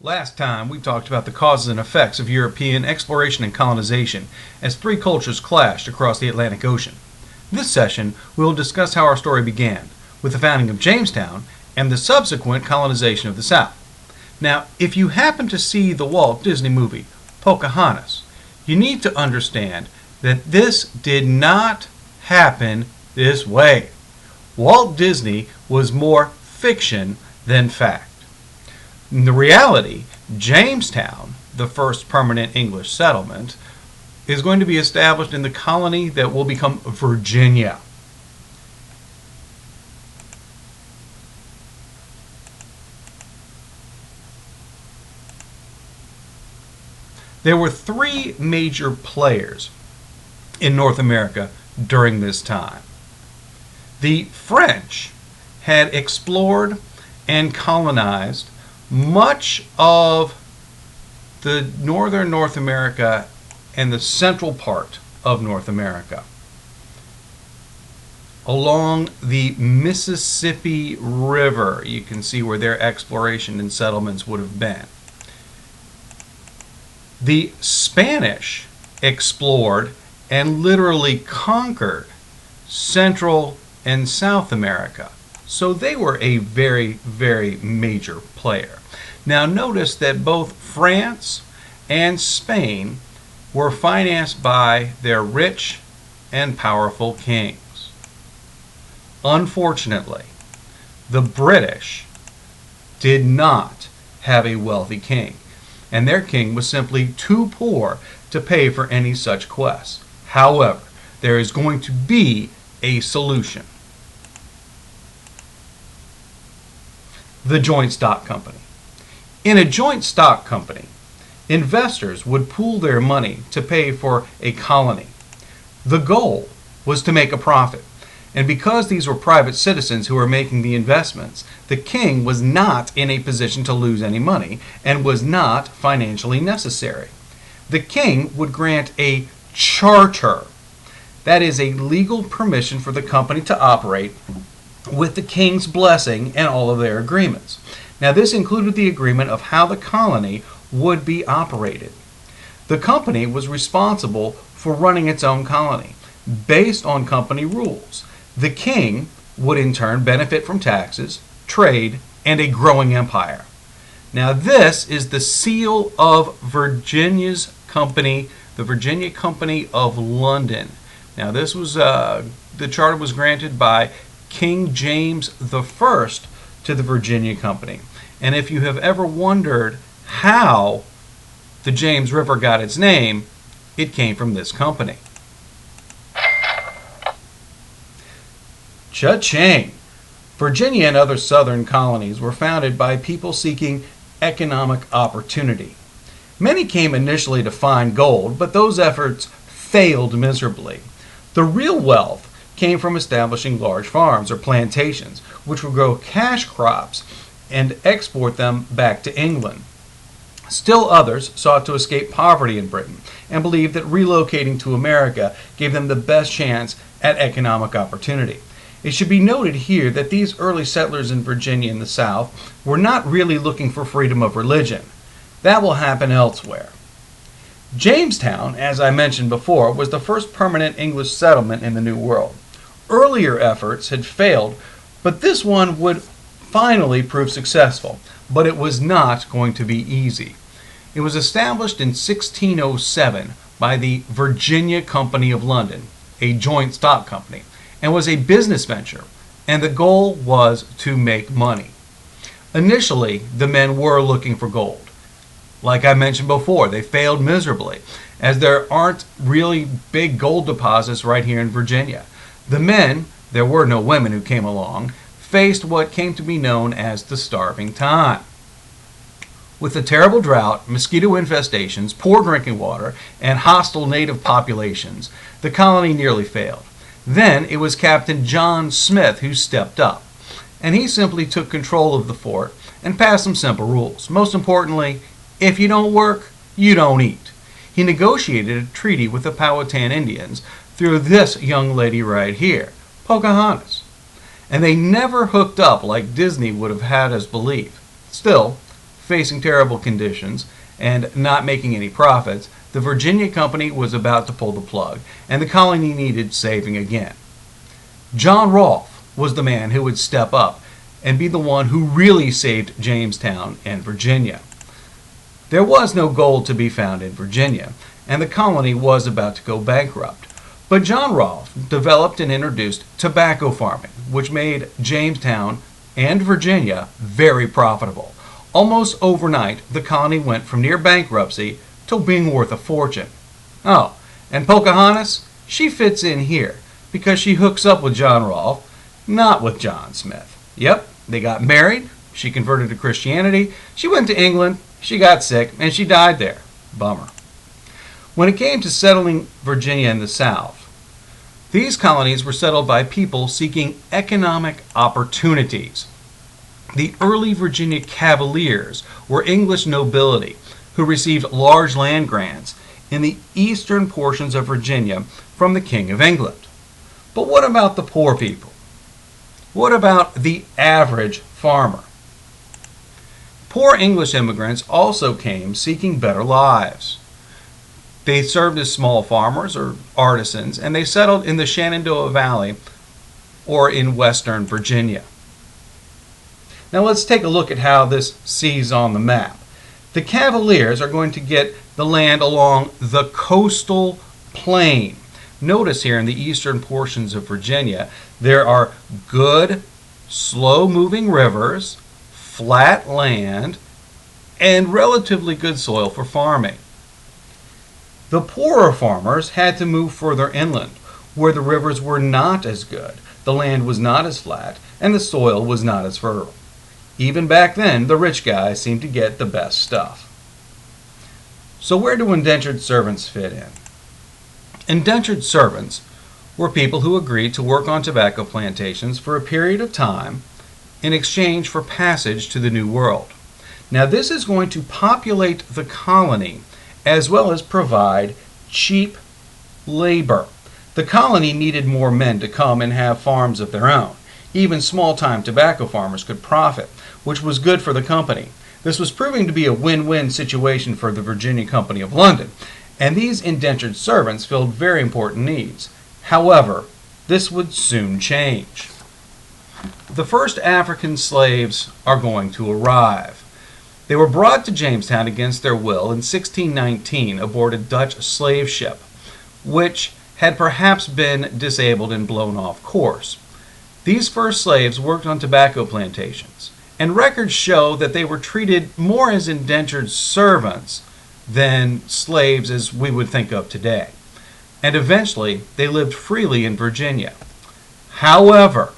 Last time we talked about the causes and effects of European exploration and colonization as three cultures clashed across the Atlantic Ocean. This session we will discuss how our story began, with the founding of Jamestown and the subsequent colonization of the South. Now, if you happen to see the Walt Disney movie, Pocahontas, you need to understand that this did not happen this way. Walt Disney was more fiction than fact. In the reality, Jamestown, the first permanent English settlement, is going to be established in the colony that will become Virginia. There were three major players in North America during this time. The French had explored and colonized much of the northern North America and the central part of North America along the Mississippi River. You can see where their exploration and settlements would have been. The Spanish explored and literally conquered Central and South America. So they were a very, very major player. Now notice that both France and Spain were financed by their rich and powerful kings. Unfortunately, the British did not have a wealthy king, and their king was simply too poor to pay for any such quests. However, there is going to be a solution. The joint stock company. In a joint stock company, investors would pool their money to pay for a colony. The goal was to make a profit, and because these were private citizens who were making the investments, the king was not in a position to lose any money and was not financially necessary. The king would grant a charter. That is a legal permission for the company to operate with the king's blessing and all of their agreements. Now, this included the agreement of how the colony would be operated. The company was responsible for running its own colony based on company rules. The king would in turn benefit from taxes, trade, and a growing empire. Now, this is the seal of Virginia's company, the Virginia Company of London. Now, this was the charter was granted by King James I to the Virginia Company. And if you have ever wondered how the James River got its name, it came from this company. Cha-ching! Virginia and other southern colonies were founded by people seeking economic opportunity. Many came initially to find gold, but those efforts failed miserably. The real wealth came from establishing large farms or plantations, which would grow cash crops and export them back to England. Still others sought to escape poverty in Britain and believed that relocating to America gave them the best chance at economic opportunity. It should be noted here that these early settlers in Virginia and the South were not really looking for freedom of religion. That will happen elsewhere. Jamestown, as I mentioned before, was the first permanent English settlement in the New World. Earlier efforts had failed, but this one would finally prove successful. But it was not going to be easy. It was established in 1607 by the Virginia Company of London, a joint stock company, and was a business venture, and the goal was to make money. Initially, the men were looking for gold. Like I mentioned before, they failed miserably, as there aren't really big gold deposits right here in Virginia. The men, there were no women who came along, faced what came to be known as the starving time. With the terrible drought, mosquito infestations, poor drinking water, and hostile native populations, the colony nearly failed. Then it was Captain John Smith who stepped up, and he simply took control of the fort and passed some simple rules. Most importantly, if you don't work, you don't eat. He negotiated a treaty with the Powhatan Indians through this young lady right here, Pocahontas. And they never hooked up like Disney would have had us believe. Still, facing terrible conditions and not making any profits, the Virginia Company was about to pull the plug, and the colony needed saving again. John Rolfe was the man who would step up and be the one who really saved Jamestown and Virginia. There was no gold to be found in Virginia, and the colony was about to go bankrupt. But John Rolfe developed and introduced tobacco farming, which made Jamestown and Virginia very profitable. Almost overnight, the colony went from near bankruptcy to being worth a fortune. Oh, and Pocahontas, she fits in here because she hooks up with John Rolfe, not with John Smith. Yep, they got married, she converted to Christianity, she went to England, she got sick, and she died there. Bummer. When it came to settling Virginia in the South, these colonies were settled by people seeking economic opportunities. The early Virginia Cavaliers were English nobility who received large land grants in the eastern portions of Virginia from the King of England. But what about the poor people? What about the average farmer? Poor English immigrants also came seeking better lives. They served as small farmers or artisans, and they settled in the Shenandoah Valley or in western Virginia. Now let's take a look at how this sees on the map. The Cavaliers are going to get the land along the coastal plain. Notice here in the eastern portions of Virginia, there are good, slow-moving rivers, flat land, and relatively good soil for farming. The poorer farmers had to move further inland, where the rivers were not as good, the land was not as flat, and the soil was not as fertile. Even back then, the rich guys seemed to get the best stuff. So where do indentured servants fit in? Indentured servants were people who agreed to work on tobacco plantations for a period of time in exchange for passage to the New World. Now this is going to populate the colony as well as provide cheap labor. The colony needed more men to come and have farms of their own. Even small-time tobacco farmers could profit, which was good for the company. This was proving to be a win-win situation for the Virginia Company of London, and these indentured servants filled very important needs. However, this would soon change. The first African slaves are going to arrive. They were brought to Jamestown against their will in 1619 aboard a Dutch slave ship, which had perhaps been disabled and blown off course. These first slaves worked on tobacco plantations, and records show that they were treated more as indentured servants than slaves as we would think of today. And eventually, they lived freely in Virginia. However,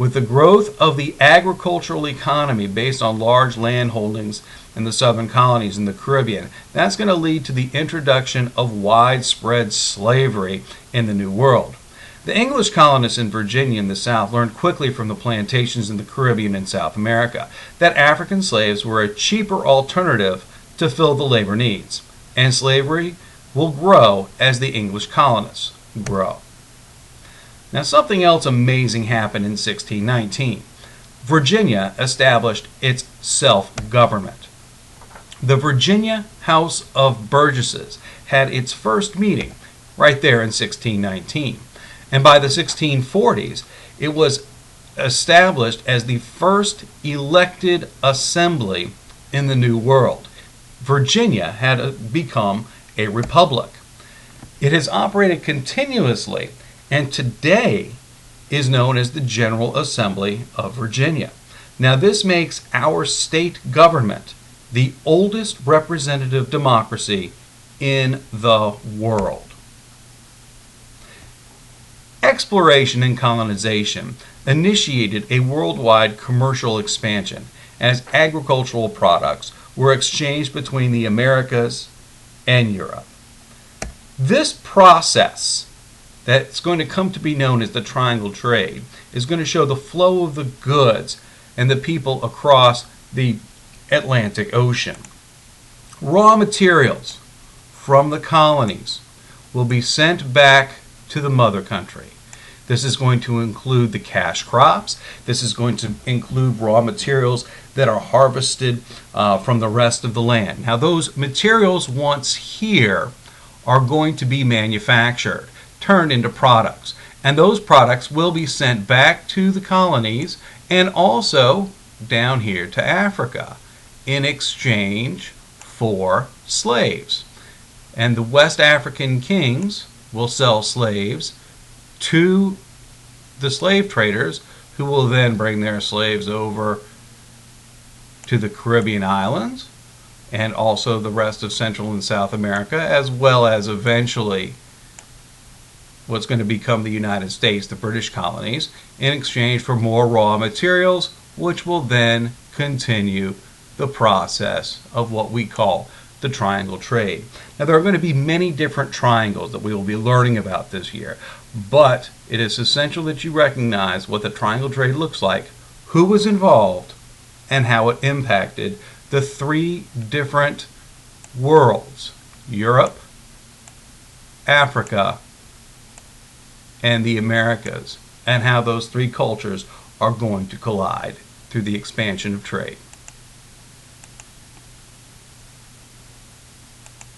with the growth of the agricultural economy based on large land holdings in the southern colonies in the Caribbean, that's going to lead to the introduction of widespread slavery in the New World. The English colonists in Virginia and the South learned quickly from the plantations in the Caribbean and South America that African slaves were a cheaper alternative to fill the labor needs, and slavery will grow as the English colonists grow. Now something else amazing happened in 1619. Virginia established its self-government. The Virginia House of Burgesses had its first meeting right there in 1619. And by the 1640s, it was established as the first elected assembly in the New World. Virginia had become a republic. It has operated continuously and today is known as the General Assembly of Virginia. Now this makes our state government the oldest representative democracy in the world. Exploration and colonization initiated a worldwide commercial expansion as agricultural products were exchanged between the Americas and Europe. This process that's going to come to be known as the Triangle Trade is going to show the flow of the goods and the people across the Atlantic Ocean. Raw materials from the colonies will be sent back to the mother country. This is going to include the cash crops. This is going to include raw materials that are harvested from the rest of the land. Now, those materials, once here, are going to be manufactured, turned into products. And those products will be sent back to the colonies and also down here to Africa in exchange for slaves. And the West African kings will sell slaves to the slave traders, who will then bring their slaves over to the Caribbean islands and also the rest of Central and South America, as well as eventually what's going to become the United States, the British colonies, in exchange for more raw materials, which will then continue the process of what we call the triangle trade. Now, there are going to be many different triangles that we will be learning about this year, but it is essential that you recognize what the triangle trade looks like, who was involved, and how it impacted the three different worlds: Europe, Africa, and the Americas, and how those three cultures are going to collide through the expansion of trade.